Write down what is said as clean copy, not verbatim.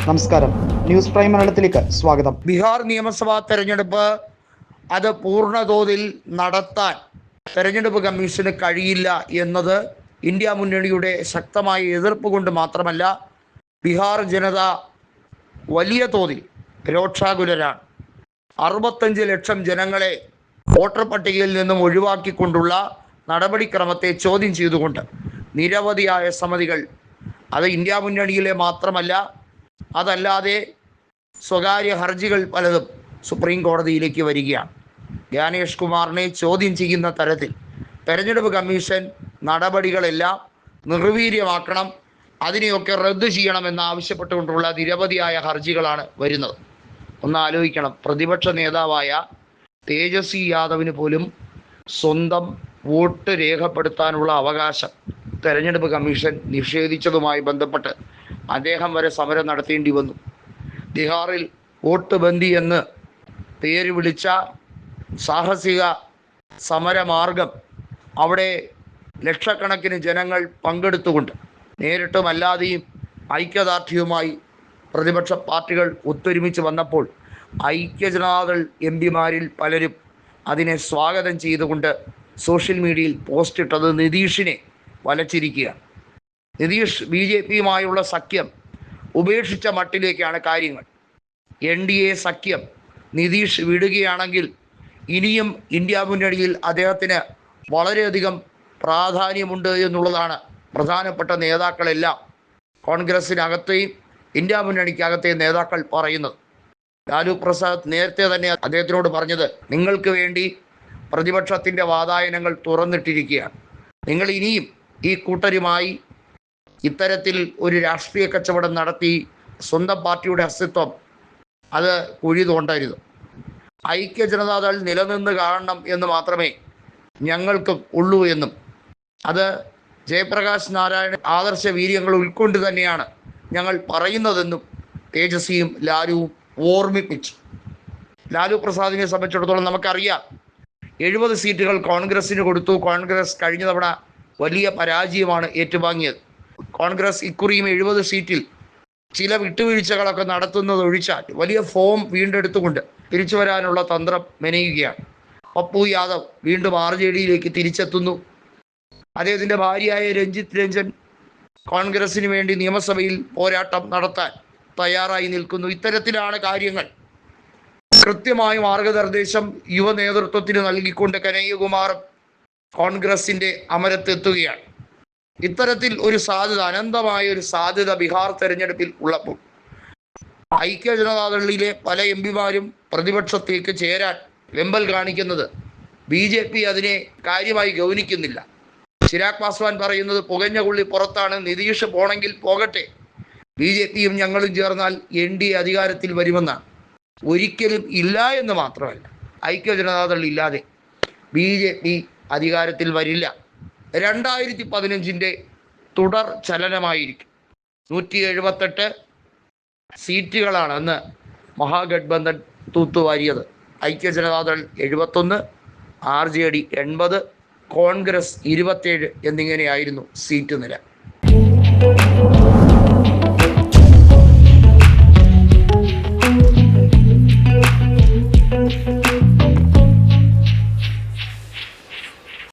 നമസ്കാരം, news prime മലയാളത്തിലേക്ക് സ്വാഗതം. ബീഹാർ നിയമസഭാ തെരഞ്ഞെടുപ്പ് അത് പൂർണ്ണതോതിൽ നടത്താൻ തെരഞ്ഞെടുപ്പ് കമ്മീഷന് കഴിയില്ല എന്നത് ഇന്ത്യ മുന്നണിയുടെ ശക്തമായ എതിർപ്പ് കൊണ്ട് മാത്രമല്ല, ബീഹാർ ജനത വലിയ തോതിൽ രോക്ഷാകുലരാണ്. 65 ലക്ഷം ജനങ്ങളെ വോട്ടർ പട്ടികയിൽ നിന്നും ഒഴിവാക്കിക്കൊണ്ടുള്ള നടപടിക്രമത്തെ ചോദ്യം ചെയ്തുകൊണ്ട് നിരവധിയായ സമിതികൾ, അത് ഇന്ത്യ മുന്നണിയിലെ മാത്രമല്ല, അതല്ലാതെ സ്വകാര്യ ഹർജികൾ പലതും സുപ്രീം കോടതിയിലേക്ക് വരികയാണ്. ജ്ഞാനേഷ് കുമാറിനെ ചോദ്യം ചെയ്യുന്ന തരത്തിൽ തെരഞ്ഞെടുപ്പ് കമ്മീഷൻ നടപടികളെല്ലാം നിർവീര്യമാക്കണം, അതിനെയൊക്കെ റദ്ദു ചെയ്യണമെന്ന് ആവശ്യപ്പെട്ടുകൊണ്ടുള്ള നിരവധിയായ ഹർജികളാണ് വരുന്നത്. ഒന്ന് ആലോചിക്കണം, പ്രതിപക്ഷ നേതാവായ തേജസ്വി യാദവിന് പോലും സ്വന്തം വോട്ട് രേഖപ്പെടുത്താനുള്ള അവകാശം തെരഞ്ഞെടുപ്പ് കമ്മീഷൻ നിഷേധിച്ചതുമായി ബന്ധപ്പെട്ട് അദ്ദേഹം വരെ സമരം നടത്തേണ്ടി വന്നു. ബീഹാറിൽ വോട്ട് ബന്ദി എന്ന് പേര് വിളിച്ച സാഹസിക സമരമാർഗം അവിടെ ലക്ഷക്കണക്കിന് ജനങ്ങൾ പങ്കെടുത്തുകൊണ്ട് നേരിട്ടും അല്ലാതെയും ഐക്യദാർഢ്യവുമായി പ്രതിപക്ഷ പാർട്ടികൾ ഒത്തൊരുമിച്ച് വന്നപ്പോൾ ഐക്യജനതാദൾ എംപിമാരിൽ പലരും അതിനെ സ്വാഗതം ചെയ്തുകൊണ്ട് സോഷ്യൽ മീഡിയയിൽ പോസ്റ്റ് ഇട്ടത് നിതീഷിനെ വലച്ചിരിക്കുകയാണ്. നിതീഷ് BJPയുമായുള്ള സഖ്യം ഉപേക്ഷിച്ച മട്ടിലേക്കാണ് കാര്യങ്ങൾ. NDA സഖ്യം നിതീഷ് വിടുകയാണെങ്കിൽ ഇനിയും ഇന്ത്യ മുന്നണിയിൽ അദ്ദേഹത്തിന് വളരെയധികം പ്രാധാന്യമുണ്ട് എന്നുള്ളതാണ് പ്രധാനപ്പെട്ട നേതാക്കളെല്ലാം, കോൺഗ്രസിനകത്തെയും ഇന്ത്യ മുന്നണിക്കകത്തെയും നേതാക്കൾ പറയുന്നത്. ലാലു പ്രസാദ് നേരത്തെ തന്നെ അദ്ദേഹത്തിനോട് പറഞ്ഞത്, നിങ്ങൾക്ക് വേണ്ടി പ്രതിപക്ഷത്തിൻ്റെ വാതായനങ്ങൾ തുറന്നിട്ടിരിക്കുകയാണ്, നിങ്ങൾ ഇനിയും ഈ കൂട്ടരുമായി ഇത്തരത്തിൽ ഒരു രാഷ്ട്രീയ കച്ചവടം നടത്തി സ്വന്തം പാർട്ടിയുടെ അസ്തിത്വം അത് കുഴി തോണ്ടരുത്. ഐക്യ ജനതാദൾ നിലനിന്ന് കാണണം എന്ന് മാത്രമേ ഞങ്ങൾക്കും ഉള്ളൂ എന്നും, അത് ജയപ്രകാശ് നാരായണ ആദർശ വീര്യങ്ങൾ ഉൾക്കൊണ്ട് തന്നെയാണ് ഞങ്ങൾ പറയുന്നതെന്നും തേജസ്വിയും ലാലുവും ഓർമ്മിപ്പിച്ചു. ലാലു പ്രസാദിനെ സംബന്ധിച്ചിടത്തോളം നമുക്കറിയാം, 70 സീറ്റുകൾ കോൺഗ്രസിന് കൊടുത്തു. കോൺഗ്രസ് കഴിഞ്ഞ തവണ വലിയ പരാജയമാണ് ഏറ്റുവാങ്ങിയത്. കോൺഗ്രസ് ഇക്കുറിയും 70 സീറ്റിൽ ചില വിട്ടുവീഴ്ചകളൊക്കെ നടത്തുന്നതൊഴിച്ചാൽ വലിയ ഫോം വീണ്ടെടുത്തുകൊണ്ട് തിരിച്ചു വരാനുള്ള തന്ത്രം മെനയുകയാണ്. പപ്പു യാദവ് വീണ്ടും RJDയിലേക്ക് തിരിച്ചെത്തുന്നു. അദ്ദേഹത്തിൻ്റെ ഭാര്യയായ രഞ്ജിത്ത് രഞ്ജൻ കോൺഗ്രസിന് വേണ്ടി നിയമസഭയിൽ പോരാട്ടം നടത്താൻ തയ്യാറായി നിൽക്കുന്നു. ഇത്തരത്തിലാണ് കാര്യങ്ങൾ. കൃത്യമായ മാർഗനിർദ്ദേശം യുവ നേതൃത്വത്തിന് നൽകിക്കൊണ്ട് കനയ്യകുമാറും കോൺഗ്രസിൻ്റെ അമരത്തെത്തുകയാണ്. ഇത്തരത്തിൽ ഒരു സാധ്യത, അനന്തമായ ഒരു സാധ്യത ബീഹാർ തെരഞ്ഞെടുപ്പിൽ ഉള്ളപ്പോൾ ഐക്യ ജനതാദളിലെ പല എംപിമാരും പ്രതിപക്ഷത്തേക്ക് ചേരാൻ വെമ്പൽ കാണിക്കുന്നത് BJP അതിനെ കാര്യമായി ഗൗനിക്കുന്നില്ല. ചിരാഗ് പാസ്വാൻ പറയുന്നത് പുകഞ്ഞ കൊള്ളി പുറത്താണ്, നിതീഷ് പോണെങ്കിൽ പോകട്ടെ, BJPയും ഞങ്ങളും ചേർന്നാൽ NDA അധികാരത്തിൽ വരുമെന്നാണ്. ഒരിക്കലും ഇല്ല എന്ന് മാത്രമല്ല, ഐക്യ ജനതാദൾ ഇല്ലാതെ BJP അധികാരത്തിൽ വരില്ല. 2015 തുടർ ചലനമായിരിക്കും. 178 സീറ്റുകളാണ് അന്ന് മഹാഗഡ്ബന്ധൻ തൂത്തുവാരിയത്. ഐക്യ ജനതാദൾ 71, RJD 80, കോൺഗ്രസ് 27 എന്നിങ്ങനെയായിരുന്നു സീറ്റ് നില.